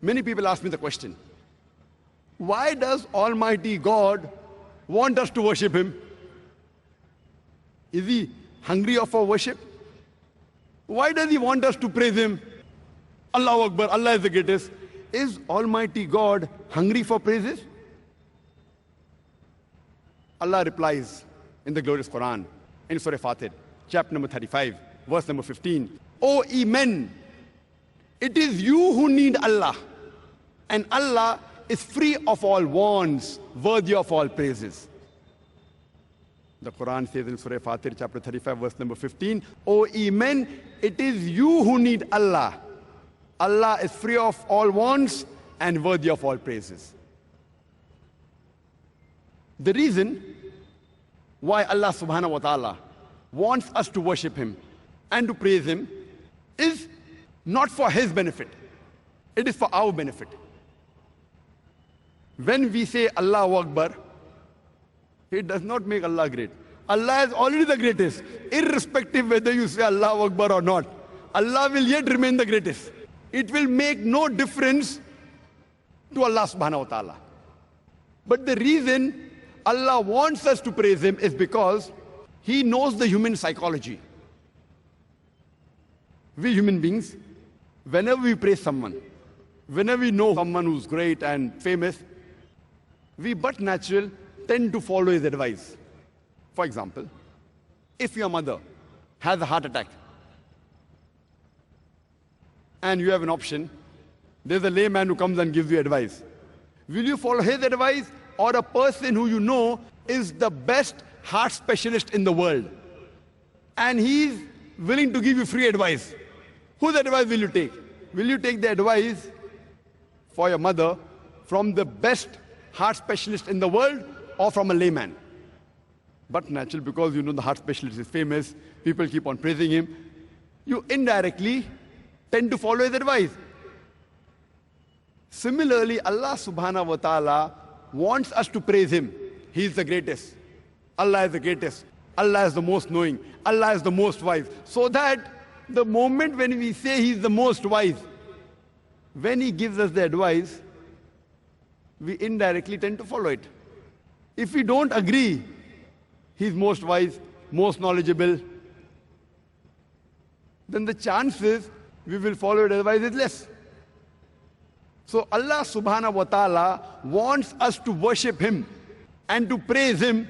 Many people ask me the question, why does Almighty God want us to worship Him? Is He hungry of our worship? Why does He want us to praise Him? Allahu Akbar, Allah is the greatest. Is Almighty God hungry for praises? Allah replies in the glorious Quran, in Surah Fatir, chapter number 35, verse number 15. O ye men, it is you who need Allah, and Allah is free of all wants, worthy of all praises. The Quran says in Surah Fatir, chapter 35, verse number 15, O ye men, it is you who need Allah. Allah is free of all wants and worthy of all praises. The reason why Allah subhanahu wa ta'ala wants us to worship Him and to praise Him is not for His benefit. It is for our benefit. When we say Allahu Akbar, it does not make Allah great. Allah is already the greatest, irrespective whether you say Allahu Akbar or not. Allah will yet remain the greatest. It will make no difference to Allah subhanahu wa ta'ala. But the reason Allah wants us to praise Him is because He knows the human psychology. We human beings, whenever we praise someone, whenever we know someone who's great and famous, we but natural tend to follow his advice. For example, if your mother has a heart attack and you have an option, there's a layman who comes and gives you advice. Will you follow his advice or a person who you know is the best heart specialist in the world and he's willing to give you free advice? Whose advice will you take? Will you take the advice for your mother from the best heart specialist in the world or from a layman? But natural, because you know the heart specialist is famous, people keep on praising him, you indirectly tend to follow his advice. Similarly, Allah subhanahu wa ta'ala wants us to praise Him. He is the greatest. Allah is the greatest. Allah is the most knowing. Allah is the most wise. So that the moment when we say He is the most wise, when He gives us the advice, we indirectly tend to follow it. If we don't agree, He's most wise, most knowledgeable, then the chances we will follow His advice is less. So Allah subhanahu wa ta'ala wants us to worship Him and to praise Him,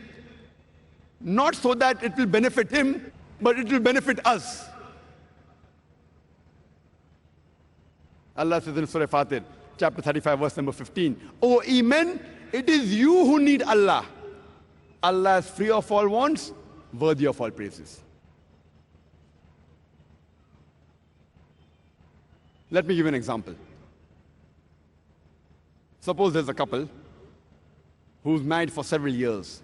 not so that it will benefit Him, but it will benefit us. Allah says in Surah Fatir, chapter 35, verse number 15, O ye men, it is you who need Allah. Allah is free of all wants, worthy of all praises. Let me give you an example. Suppose there's a couple who's married for several years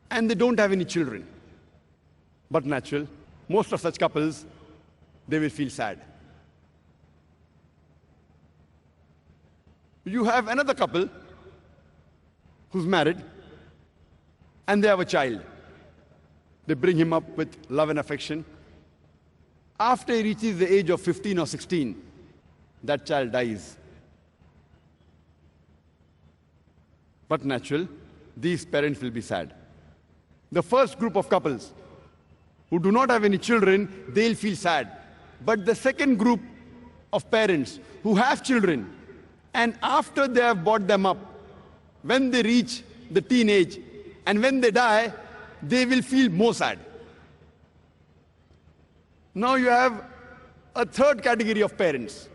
and they don't have any children. But natural, most of such couples, they will feel sad. You have another couple who's married and they have a child. They bring him up with love and affection. After he reaches the age of 15 or 16, that child dies. But natural, these parents will be sad. The first group of couples who do not have any children, they'll feel sad. But the second group of parents who have children, and after they have brought them up, when they reach the teenage and when they die, they will feel more sad. Now you have a third category of parents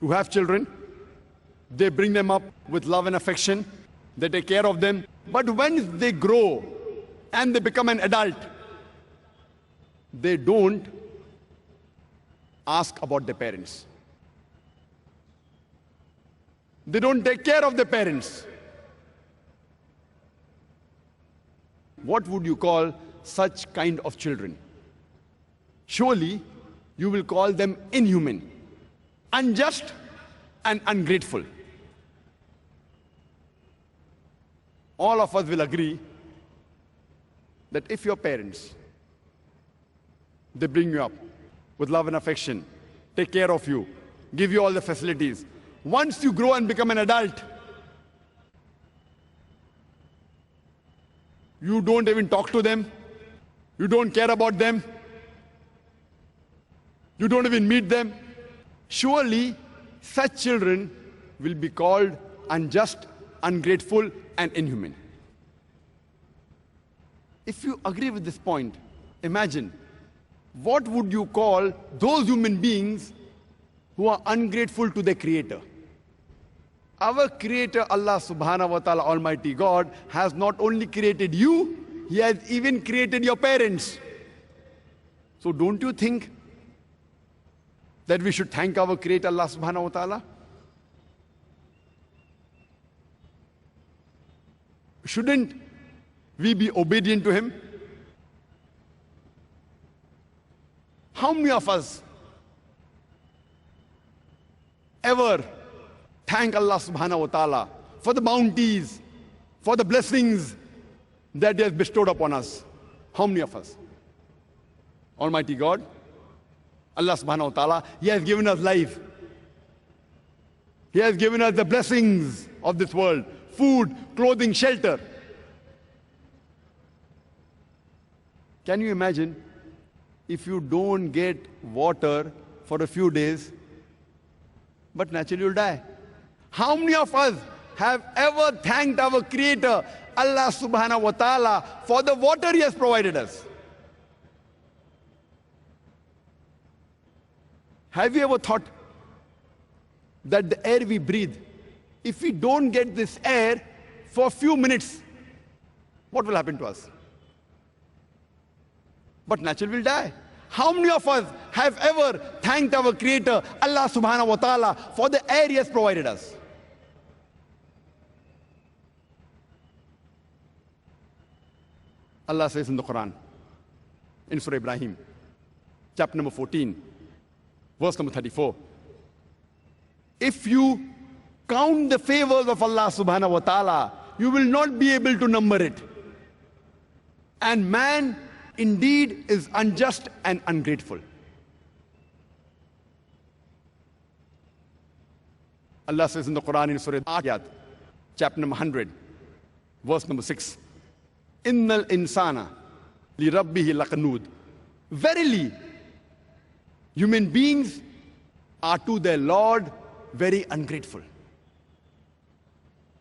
who have children. They bring them up with love and affection. They take care of them. But when they grow and they become an adult, they don't ask about their parents. They don't take care of their parents. What would you call such kind of children? Surely you will call them inhuman, unjust, and ungrateful. All of us will agree that if your parents, they bring you up with love and affection, take care of you, give you all the facilities. Once you grow and become an adult, you don't even talk to them. You don't care about them. You don't even meet them. Surely, such children will be called unjust, ungrateful, and inhuman. If you agree with this point, imagine, what would you call those human beings who are ungrateful to their Creator? Our Creator, Allah subhanahu wa ta'ala, Almighty God, has not only created you, He has even created your parents. So don't you think that we should thank our Creator, Allah subhanahu wa ta'ala? Shouldn't we be obedient to Him? How many of us ever thank Allah subhanahu wa ta'ala for the bounties, for the blessings that He has bestowed upon us? How many of us? Almighty God, Allah subhanahu wa ta'ala, He has given us life. He has given us the blessings of this world: food, clothing, shelter. Can you imagine if you don't get water for a few days, but naturally you'll die? How many of us have ever thanked our Creator, Allah subhanahu wa ta'ala, for the water He has provided us? Have you ever thought that the air we breathe, if we don't get this air for a few minutes, what will happen to us? But naturally we'll die. How many of us have ever thanked our Creator, Allah subhanahu wa ta'ala, for the air He has provided us? Allah says in the Quran, in Surah Ibrahim, chapter number 14, verse number 34, if you count the favors of Allah subhanahu wa ta'ala, you will not be able to number it. And man indeed is unjust and ungrateful. Allah says in the Quran in Surah Ayat, chapter number 100, verse number 6, Innal insana li rabbihi laqanud. Verily, human beings are to their Lord very ungrateful.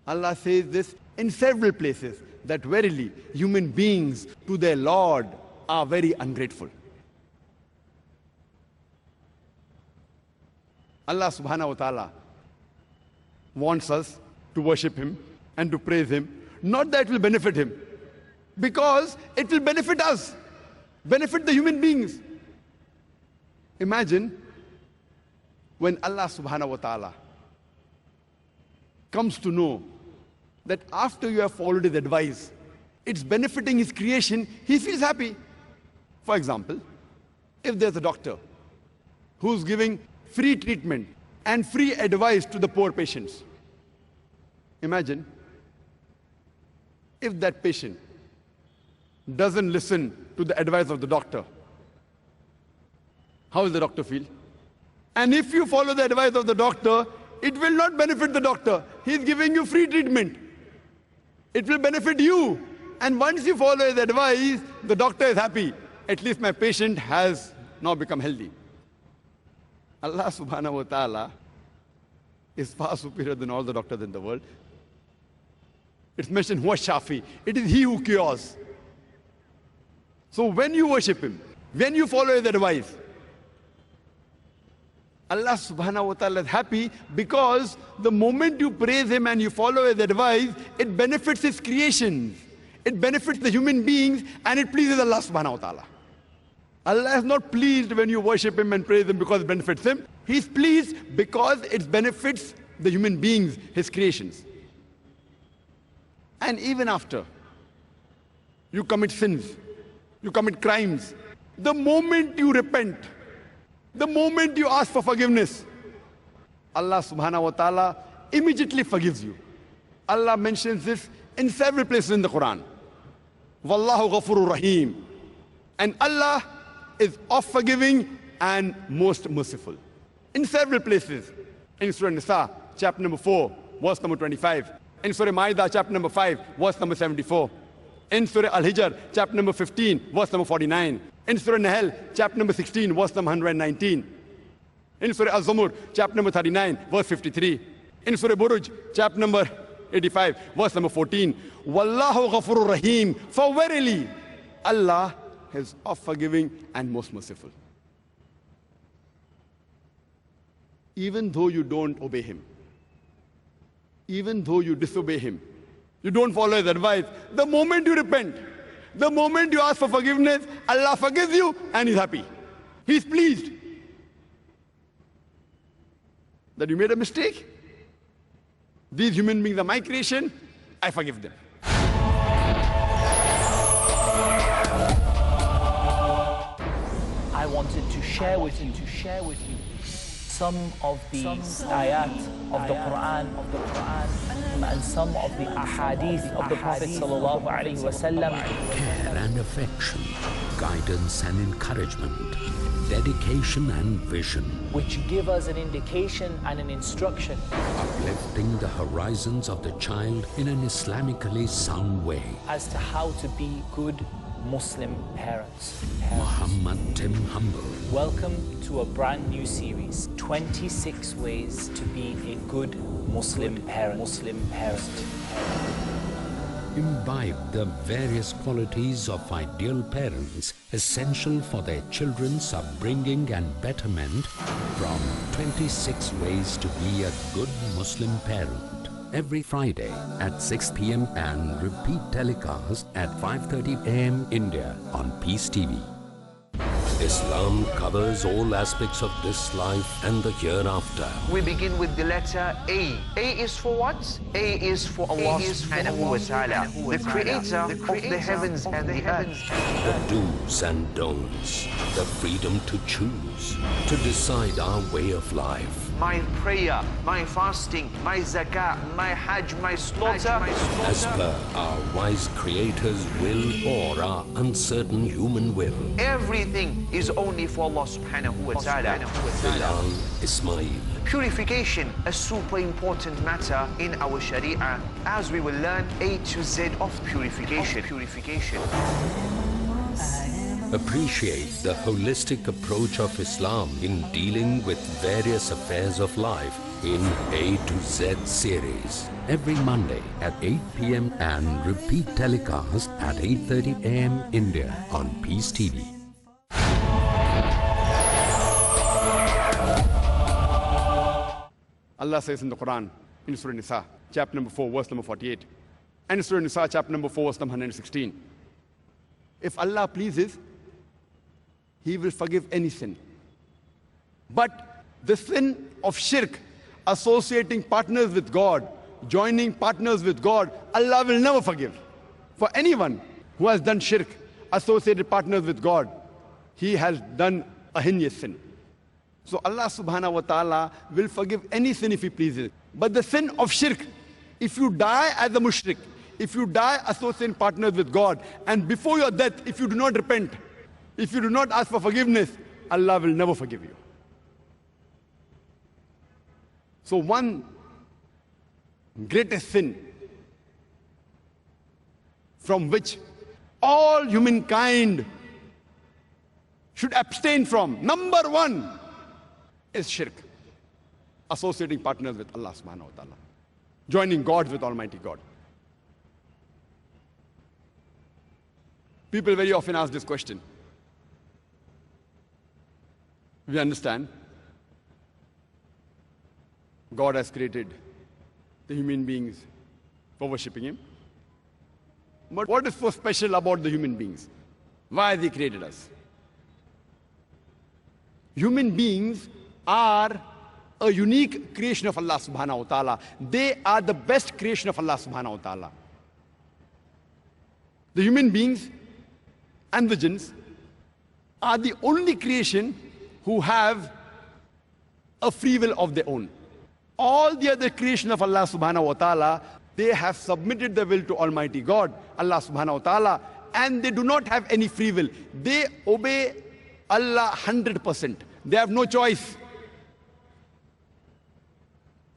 Allah says this in several places, that verily human beings to their Lord are very ungrateful. Allah subhanahu wa ta'ala wants us to worship Him and to praise Him, not that it will benefit Him, because it will benefit us, benefit the human beings. Imagine when Allah subhanahu wa ta'ala comes to know that after you have followed His advice, it's benefiting His creation, He feels happy. For example, if there's a doctor who's giving free treatment and free advice to the poor patients, imagine if that patient doesn't listen to the advice of the doctor, how will the doctor feel? And if you follow the advice of the doctor, it will not benefit the doctor. He's giving you free treatment. It will benefit you. And once you follow his advice, the doctor is happy. At least my patient has now become healthy. Allah subhanahu wa ta'ala is far superior than all the doctors in the world. It's mentioned, Huwa Shafi. It is He who cures. So when you worship Him, when you follow His advice, Allah subhanahu wa ta'ala is happy, because the moment you praise Him and you follow His advice, it benefits His creations. It benefits the human beings, and it pleases Allah subhanahu wa ta'ala. Allah is not pleased when you worship Him and praise Him because it benefits Him. He's pleased because it benefits the human beings, His creations. And even after you commit sins, you commit crimes, the moment you repent, the moment you ask for forgiveness, Allah subhanahu wa ta'ala immediately forgives you. Allah mentions this in several places in the Quran. Wallahu ghafurur rahim. And Allah is oft forgiving and most merciful. in several places. In Surah Nisa, chapter number 4, verse number 25. In Surah Ma'idah, chapter number 5, verse number 74. In Surah Al-Hijr, chapter number 15, verse number 49. In Surah Nahl, chapter number 16, verse number 119. In Surah Al-Zumur, chapter number 39, verse 53. In Surah Buruj, chapter number 85, verse number 14. Wallahu ghafurur rahim. For verily, Allah is oft forgiving and most merciful. Even though you don't obey Him, even though you disobey Him, you don't follow His advice, the moment you repent, the moment you ask for forgiveness, Allah forgives you and He's happy. He's pleased that you made a mistake. These human beings are my creation, I forgive them. I wanted to share with you some of the ayat of the Quran and some of the ahadith of the Prophet sallallahu alaihi wasallam. Care and affection, guidance and encouragement, dedication and vision, which give us an indication and an instruction, uplifting the horizons of the child in an Islamically sound way, as to how to be good Muslim parents. Muhammad Tim Humble. Welcome to a brand new series, 26 ways to be a good Muslim parent. Imbibe the various qualities of ideal parents essential for their children's upbringing and betterment from 26 ways to be a good Muslim parent. Every Friday at 6 p.m. and repeat telecast at 5:30 a.m. India on Peace TV. Islam covers all aspects of this life and the hereafter. We begin with the letter A. A is for what? A is for Allah subhanahu wa ta'ala, the creator of the heavens and the earth. The do's and don'ts, the freedom to choose, to decide our way of life. My prayer, my fasting, my zakah, my hajj, my slaughter. As per our wise creator's will or our uncertain human will. Everything is only for Allah subhanahu wa ta'ala. Bilal Ismail. Purification, a super important matter in our Sharia, as we will learn A to Z of purification. Appreciate the holistic approach of Islam in dealing with various affairs of life in A to Z series. Every Monday at 8 p.m. and repeat telecast at 8:30 a.m. India on Peace TV. Allah says in the Quran, in Surah Nisa, chapter number 4, verse number 48. And Surah Nisa, chapter number 4, verse number 116. If Allah pleases, He will forgive any sin. But the sin of shirk, associating partners with God, joining partners with God, Allah will never forgive. For anyone who has done shirk, associated partners with God, he has done a heinous sin. So Allah subhanahu wa ta'ala will forgive any sin if He pleases. But the sin of shirk, if you die as a mushrik, if you die associating partners with God, and before your death, if you do not repent, if you do not ask for forgiveness, Allah will never forgive you. So one greatest sin from which all humankind should abstain from, number one, is shirk. Associating partners with Allah subhanahu wa ta'ala. Joining God with Almighty God. People very often ask this question. We understand God has created the human beings for worshipping Him. But what is so special about the human beings? Why has He created us? Human beings are a unique creation of Allah subhanahu wa ta'ala. They are the best creation of Allah subhanahu wa ta'ala. The human beings and the jinns are the only creation who have a free will of their own. All the other creation of Allah subhanahu wa ta'ala, they have submitted their will to Almighty God, Allah subhanahu wa ta'ala, and they do not have any free will. They obey Allah 100%. They have no choice.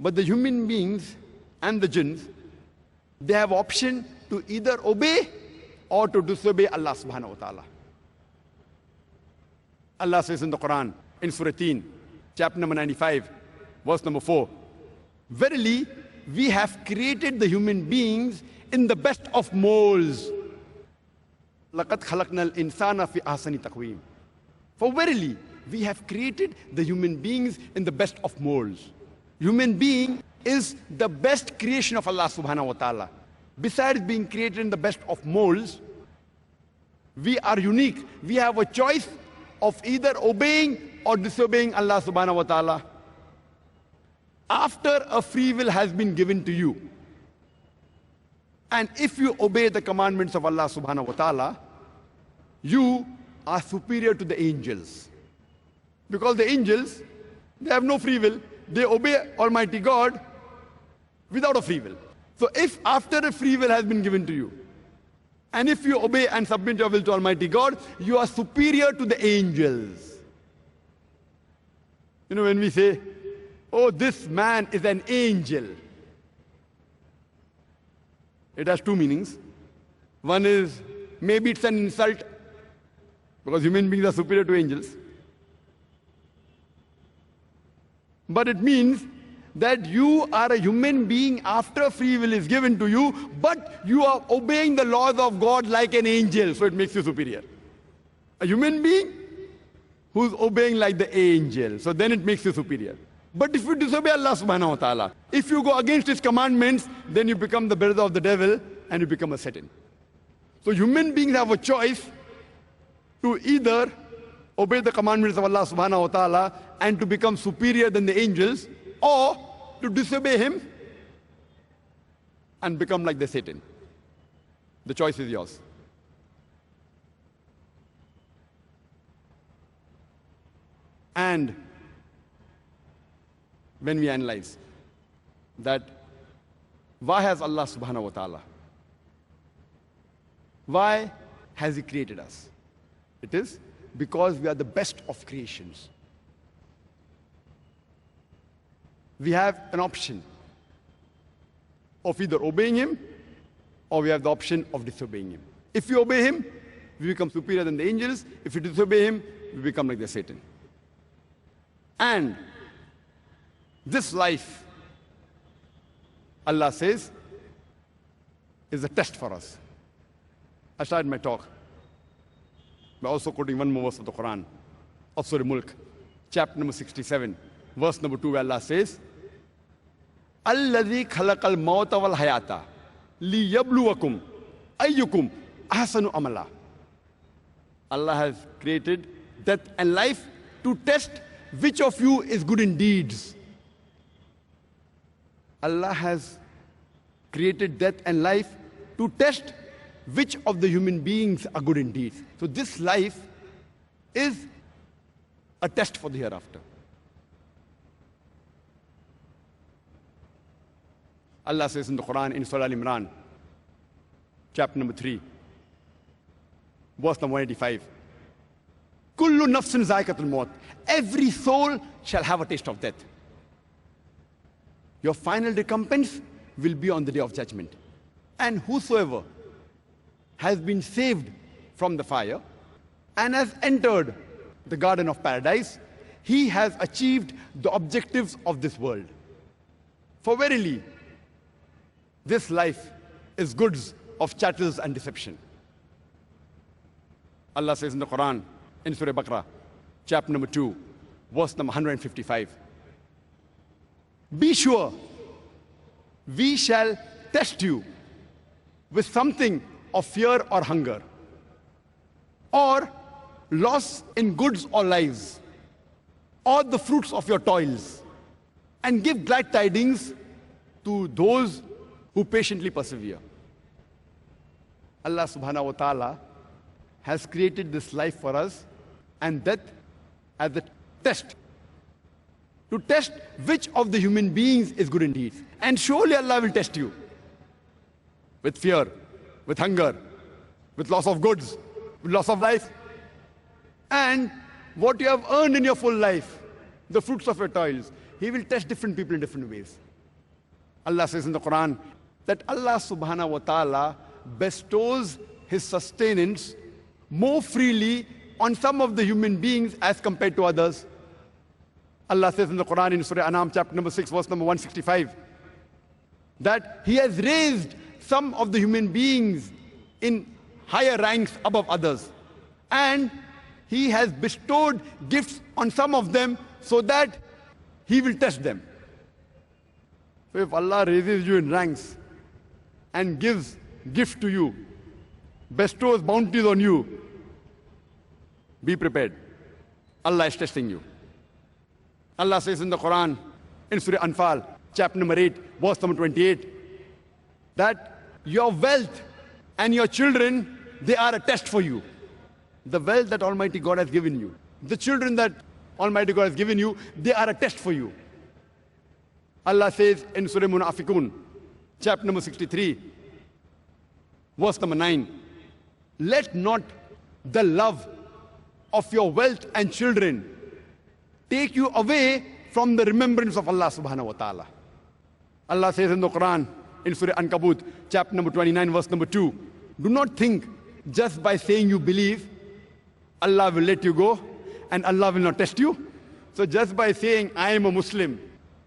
But the human beings and the jinns, they have option to either obey or to disobey Allah subhanahu wa ta'ala. Allah says in the Quran, in Surah Teen, chapter number 95, verse number 4, verily, we have created the human beings in the best of molds. لَقَدْ خَلَقْنَا الْإِنسَانَ فِي أَحْسَنِ تَقْوِيمٍ. For verily, we have created the human beings in the best of molds. Human being is the best creation of Allah subhanahu wa ta'ala. Besides being created in the best of molds, we are unique. We have a choice of either obeying or disobeying Allah subhanahu wa ta'ala. After a free will has been given to you, and if you obey the commandments of Allah subhanahu wa ta'ala, you are superior to the angels. Because the angels, they have no free will. They obey Almighty God without a free will. So if after a free will has been given to you, and if you obey and submit your will to Almighty God, you are superior to the angels. You know, when we say, oh, this man is an angel, it has two meanings. One is, maybe it's an insult, because human beings are superior to angels. But it means that you are a human being after free will is given to you, but you are obeying the laws of God like an angel, so it makes you superior. A human being who's obeying like the angel, so then it makes you superior. But if you disobey Allah subhanahu wa ta'ala, if you go against His commandments, then you become the brother of the devil and you become a Satan. So human beings have a choice to either obey the commandments of Allah subhanahu wa ta'ala and to become superior than the angels, or to disobey Him and become like the Satan. The choice is yours. And when we analyze that, why has Allah subhanahu wa ta'ala, why has He created us? It is because we are the best of creations. We have an option of either obeying Him, or we have the option of disobeying Him. If we obey Him, we become superior than the angels. If we disobey Him, we become like the Satan. And this life, Allah says, is a test for us. I started my talk by also quoting one more verse of the Quran, of Surah Mulk, chapter number 67, verse number 2, where Allah says, الَّذِي خَلَقَ الْمَوْتَ وَالْحَيَاةَ لِيَبْلُوَكُمْ أَيُّكُمْ أَحْسَنُ عَمَلًا. Allah has created death and life to test which of you is good in deeds. Allah has created death and life to test which of the human beings are good in deeds. So this life is a test for the hereafter. Allah says in the Quran, in Surah Al-Imran, chapter number 3, verse number 185, Kullu nafsin zaikatul maut. Every soul shall have a taste of death. Your final recompense will be on the day of judgment. And whosoever has been saved from the fire and has entered the garden of paradise, he has achieved the objectives of this world. For verily, this life is goods of chattels and deception. Allah says in the Quran, in Surah Baqarah, chapter number 2, verse number 155, be sure we shall test you with something of fear or hunger, or loss in goods or lives, or the fruits of your toils, and give glad tidings to those who patiently persevere. Allah subhanahu wa ta'ala has created this life for us and death as a test, to test which of the human beings is good indeed. And surely Allah will test you with fear, with hunger, with loss of goods, with loss of life, and what you have earned in your full life, the fruits of your toils. He will test different people in different ways. Allah says in the Quran that Allah subhanahu wa ta'ala bestows His sustenance more freely on some of the human beings as compared to others. Allah says in the Quran in Surah An'am chapter number 6 verse number 165 that He has raised some of the human beings in higher ranks above others, and He has bestowed gifts on some of them so that He will test them. So if Allah raises you in ranks and gives gifts to you, bestows bounties on you, be prepared. Allah is testing you. Allah says in the Quran, in Surah Anfal, chapter number 8, verse number 28, that your wealth and your children, they are a test for you. The wealth that Almighty God has given you, the children that Almighty God has given you, they are a test for you. Allah says in Surah Munafiqun, chapter number 63, verse number 9, let not the love of your wealth and children take you away from the remembrance of Allah subhanahu wa ta'ala. Allah says in the Quran, in Surah Ankabut, chapter number 29, verse number 2, do not think just by saying you believe, Allah will let you go and Allah will not test you. So just by saying, I am a Muslim,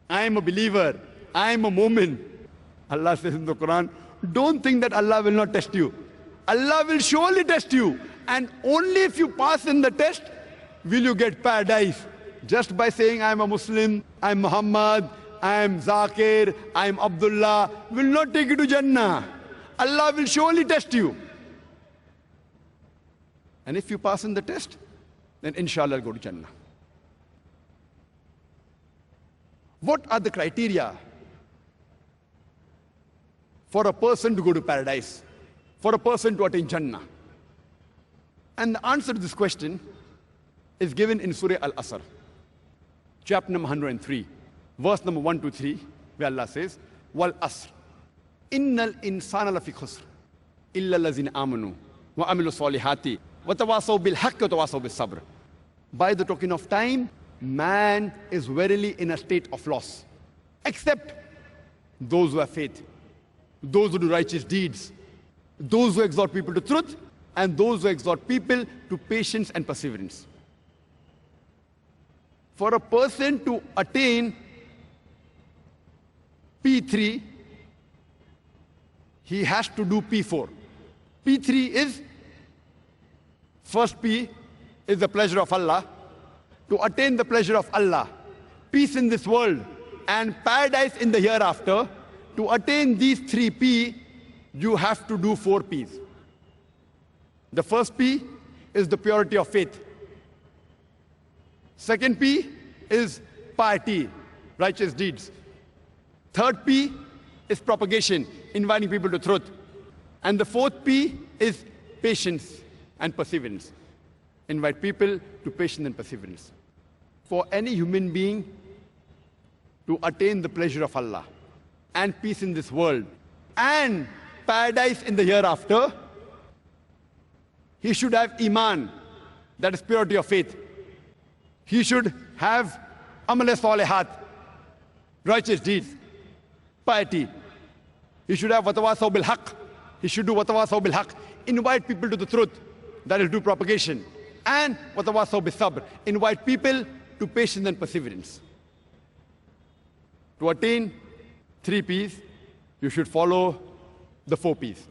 I am a believer, I am a mu'min, Allah says in the Quran, don't think that Allah will not test you. Allah will surely test you. And only if you pass in the test, will you get paradise. Just by saying, I am a Muslim, I am Muhammad, I am Zakir, I am Abdullah, will not take you to Jannah. Allah will surely test you. And if you pass in the test, then inshallah go to Jannah. What are the criteria for a person to go to paradise, for a person to attain Jannah? And the answer to this question is given in Surah Al-Asr, chapter number 103, verse number 1 to 3, where Allah says, Wal Asr, Innal insana lafi khusr, illa allazina amanu, wa amilu salihati, wa tawasaw bil haqqi wa tawasaw bis sabr. By the token of time, man is verily in a state of loss, except those who have faith, those who do righteous deeds, those who exhort people to truth, and those who exhort people to patience and perseverance. For a person to attain P3, he has to do P4. P3 is, first P is the pleasure of Allah. To attain the pleasure of Allah, peace in this world, and paradise in the hereafter, to attain these 3 P, you have to do 4 Ps. The first P is the purity of faith. Second P is piety, righteous deeds. Third P is propagation, inviting people to truth. And the fourth P is patience and perseverance. Invite people to patience and perseverance. For any human being to attain the pleasure of Allah and peace in this world and paradise in the hereafter, he should have iman, that is purity of faith. He should have amal-e-salihat, righteous deeds, piety. He should have watawasaw bil haqq. He should do watawasaw bil haqq, invite people to the truth, that is do propagation. And watawasaw bis sabr, invite people to patience and perseverance. To attain 3 Ps, you should follow the 4 Ps.